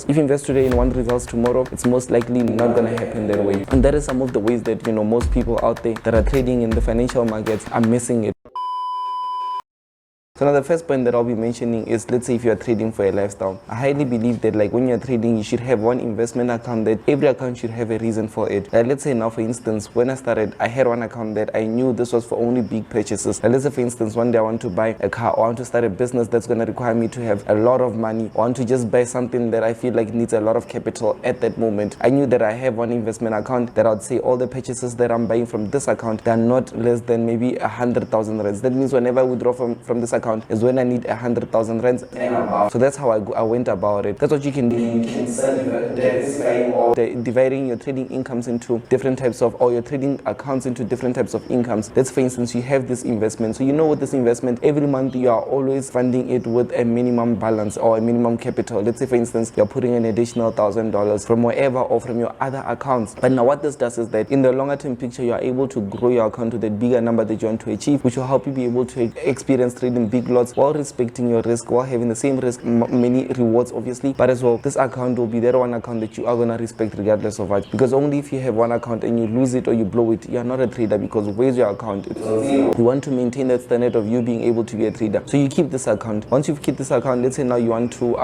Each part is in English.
If you invest today in one results tomorrow, it's most likely not going to happen that way. And that is some of the ways that, most people out there that are trading in the financial markets are missing it. So now the first point that I'll be mentioning is, let's say if you're trading for a lifestyle, I highly believe that like when you're trading, you should have one investment account that every account should have a reason for it. Let's say now, for instance, when I started, I had one account that I knew this was for only big purchases. Let's say, for instance, one day I want to buy a car, or I want to start a business that's going to require me to have a lot of money, or I want to just buy something that I feel like needs a lot of capital at that moment. I knew that I have one investment account that I'd say all the purchases that I'm buying from this account, they're not less than maybe 100,000 rands. That means whenever I withdraw from this account is when I need 100,000 rands and above. So that's how I went about it. That's what you can do. You can start diversifying or dividing your trading incomes into different types of, or your trading accounts into different types of incomes. Let's, for instance, you have this investment. So with this investment, every month you are always funding it with a minimum balance or a minimum capital. Let's say, for instance, you're putting an additional $1,000 from wherever or from your other accounts. But now what this does is that in the longer term picture, you are able to grow your account to the bigger number that you want to achieve, which will help you be able to experience trading big lots while respecting your risk, while having the same risk, many rewards obviously, but as well this account will be that one account that you are going to respect regardless of what, because only if you have one account and you lose it or you blow it, you are not a trader, because where's your account? You want to maintain that standard of you being able to be a trader, so you keep this account. Once you've kept this account, let's say now you want to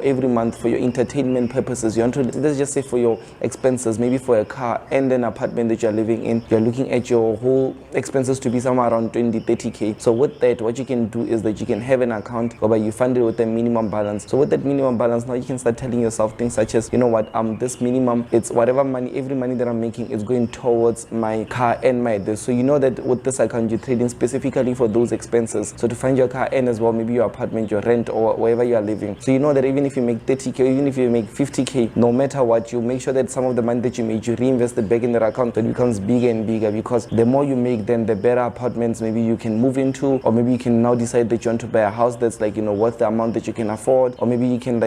every month for your entertainment purposes, you want to, let's just say for your expenses, maybe for a car and an apartment that you're living in, you're looking at your whole expenses to be somewhere around 20-30k. So with that, what you can do is that you can have an account whereby you fund it with a minimum balance. So with that minimum balance, now you can start telling yourself things such as, this minimum, it's whatever money, every money that I'm making is going towards my car and my this. So you know that with this account you're trading specifically for those expenses. So to fund your car and as well maybe your apartment, your rent, or wherever you are living. So you know that even if you make 30k, even if you make 50k, no matter what, you make sure that some of the money that you made, you reinvest it back in that account, so it becomes bigger and bigger, because the more you make, then the better apartments maybe you can move into, or maybe you can now decide that you want to buy a house that's like worth the amount that you can afford, or maybe you can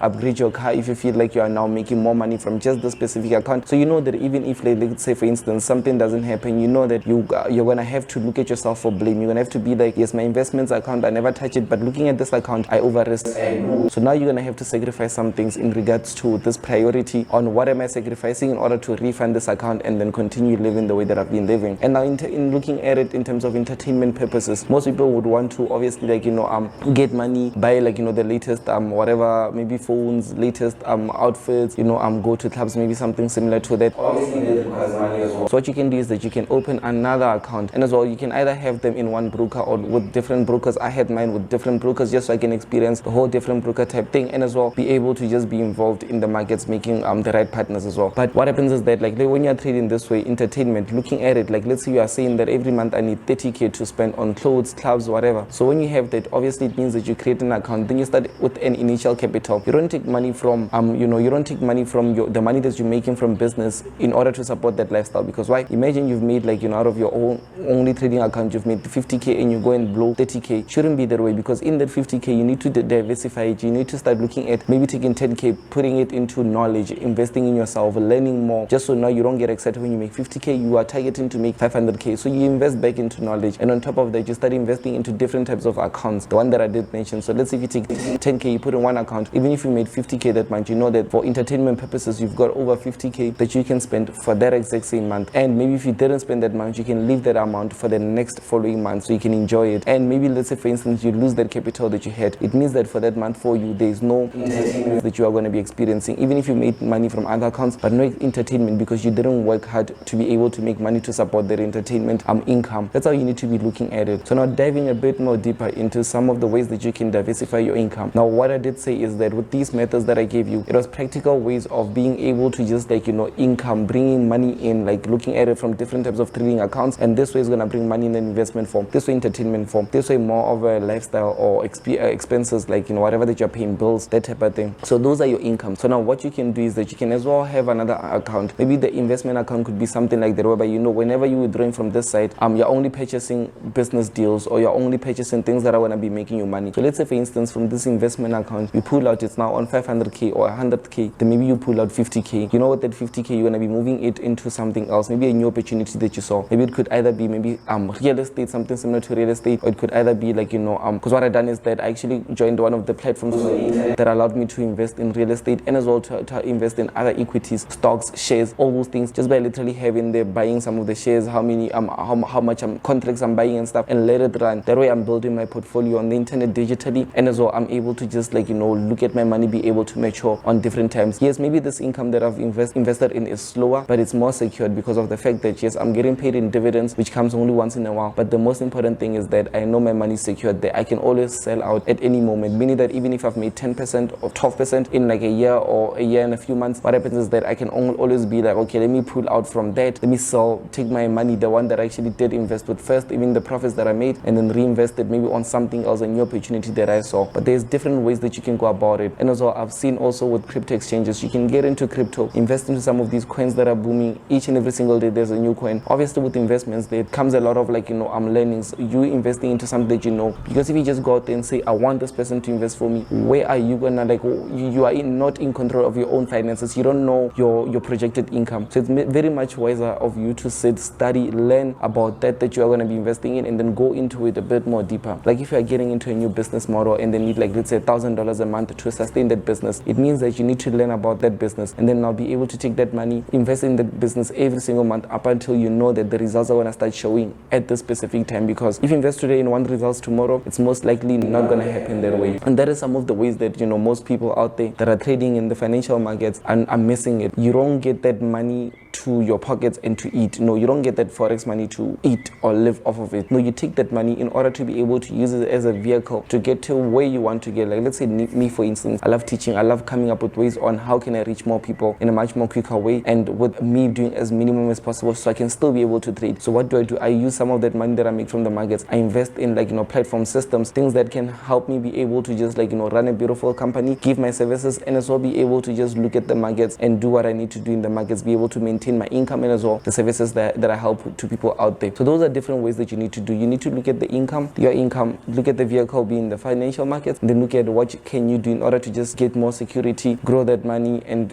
upgrade your car if you feel like you are now making more money from just the specific account. So you know that even if, let's say for instance, something doesn't happen, you know that you're gonna have to look at yourself for blame. You're gonna have to be like, yes, my investments account, I never touch it, but looking at this account, I over risk. So now you're gonna have to sacrifice some things in regards to this priority on what am I sacrificing in order to refund this account and then continue living the way that I've been living. And now in looking at it in terms of entertainment purposes, most people would want to obviously get money, buy the latest whatever, maybe phones, latest outfits, go to clubs, maybe something similar to that. Obviously that requires money as well. So what you can do is that you can open another account, and as well you can either have them in one broker or with different brokers. I had mine with different brokers just so I can experience the whole different broker type thing, and as well be able to just be involved in the markets, making the right partners as well. But what happens is that when you're trading this way, entertainment, looking at it, let's say you are saying that every month I need 30k to spend on clothes, clubs, whatever. So when you have that, obviously it means that you create an account, then you start with an initial capital. You don't take money from you don't take money from the money that you're making from business in order to support that lifestyle. Because why? Imagine you've made out of your own only trading account you've made 50k and you go and blow 30k. Shouldn't be that way, because in that 50k you need to diversify it. You need to start looking at maybe taking 10k, putting it into knowledge, investing in yourself, learning more, just so now you don't get excited when you make 50k. You are targeting to make 500k, so you invest back into knowledge, and on top of that you start investing into different types of accounts, the one that I did mention. So let's say if you take 10k, you put in one account, even if you made 50k that month, you know that for entertainment purposes you've got over 50k that you can spend for that exact same month. And maybe if you didn't spend that month, you can leave that amount for the next following month, so you can enjoy it. And maybe let's say for instance you lose that capital that you had, it means that for that month for you there's no entertainment that you are going to be experiencing, even if you made money from other accounts, but no entertainment, because you didn't work hard to be able to make money to support that entertainment income. That's how you need to be looking at it. So now diving a bit more deeper into some of the ways that you can diversify your income. Now what I did say is that with these methods that I gave you, it was practical ways of being able to just income, bringing money in, looking at it from different types of trading accounts. And this way is going to bring money in an investment form, this way entertainment form, this way more of a lifestyle or expenses, whatever that you're paying, bills, that type of thing. So those are your income. So now what you can do is that you can as well have another account. Maybe the investment account could be something like that, whereby whenever you're withdrawing from this side, you're only purchasing business deals, or you're only purchasing purchasing things that are going to be making you money. So let's say, for instance, from this investment account, you pull out, it's now on 500k or 100k, then maybe you pull out 50k. You know what, that 50k, you're going to be moving it into something else, maybe a new opportunity that you saw. Maybe it could either be maybe real estate, something similar to real estate, or it could either be like, because what I done is that I actually joined one of the platforms that allowed me to invest in real estate and as well to invest in other equities, stocks, shares, all those things, just by literally having there, buying some of the shares, how many how much contracts I'm buying and stuff, and let it run. That way I'm building my portfolio on the internet digitally, and as well I'm able to just like look at my money be able to mature on different times. Yes, maybe this income that I've invested in is slower, but it's more secured because of the fact that yes, I'm getting paid in dividends, which comes only once in a while. But the most important thing is that I know my money is secured, that I can always sell out at any moment, meaning that even if I've made 10% or 12% in like a year or a year and a few months, what happens is that I can always be like, okay, let me pull out from that, let me sell, take my money, the one that I actually did invest with first, even the profits that I made, and then reinvest it maybe on something else, a new opportunity that I saw. But there's different ways that you can go about it. And also I've seen also with crypto exchanges, you can get into crypto, invest into some of these coins that are booming. Each and every single day there's a new coin. Obviously with investments there comes a lot of like learnings, you investing into something that because if you just go out there and say I want this person to invest for me, where are you gonna like you are not in control of your own finances, you don't know your projected income. So it's very much wiser of you to sit, study, learn about that you are going to be investing in, and then go into it a bit more deeper. Like if you are getting into a new business model and they need like let's say $1,000 a month to sustain that business, it means that you need to learn about that business and then now be able to take that money, invest in that business every single month up until you know that the results are going to start showing at this specific time. Because if you invest today in one results tomorrow, it's most likely not going to happen that way. And that is some of the ways that most people out there that are trading in the financial markets are missing it. You don't get that money to your pockets and to eat. No, you don't get that Forex money to eat or live off of it. No, you take that money in order to be able to use it as a vehicle to get to where you want to get. Like let's say me for instance, I love teaching, I love coming up with ways on how can I reach more people in a much more quicker way, and with me doing as minimum as possible so I can still be able to trade. So what do? I use some of that money that I make from the markets, I invest in like platform systems, things that can help me be able to just like run a beautiful company, give my services, and as well be able to just look at the markets and do what I need to do in the markets, be able to maintain my income and as well the services that I help to people out there. So those are different ways that you need to do. You need to look at the income, your income, look at the vehicle being the financial markets, and then look at what can you do in order to just get more security, grow that money, and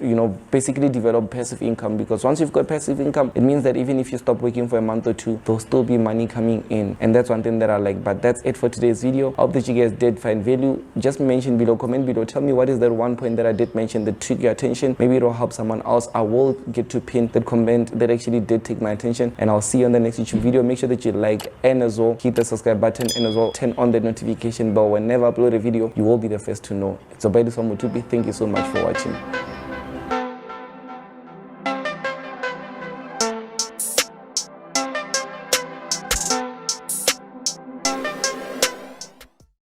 basically develop passive income. Because once you've got passive income, it means that even if you stop working for a month or two, there'll still be money coming in. And that's one thing that I like. But that's it for today's video. I hope that you guys did find value. Just mention below, comment below, tell me what is that one point that I did mention that took your attention. Maybe it'll help someone else. I will get to pin that comment that actually did take my attention, and I'll see you on the next YouTube video. Make sure that you like and as well hit the subscribe button, and as well turn on the notification bell. Whenever I upload a video, you will be the first to know. It's Lesiba Mothupi. Thank you so much for watching.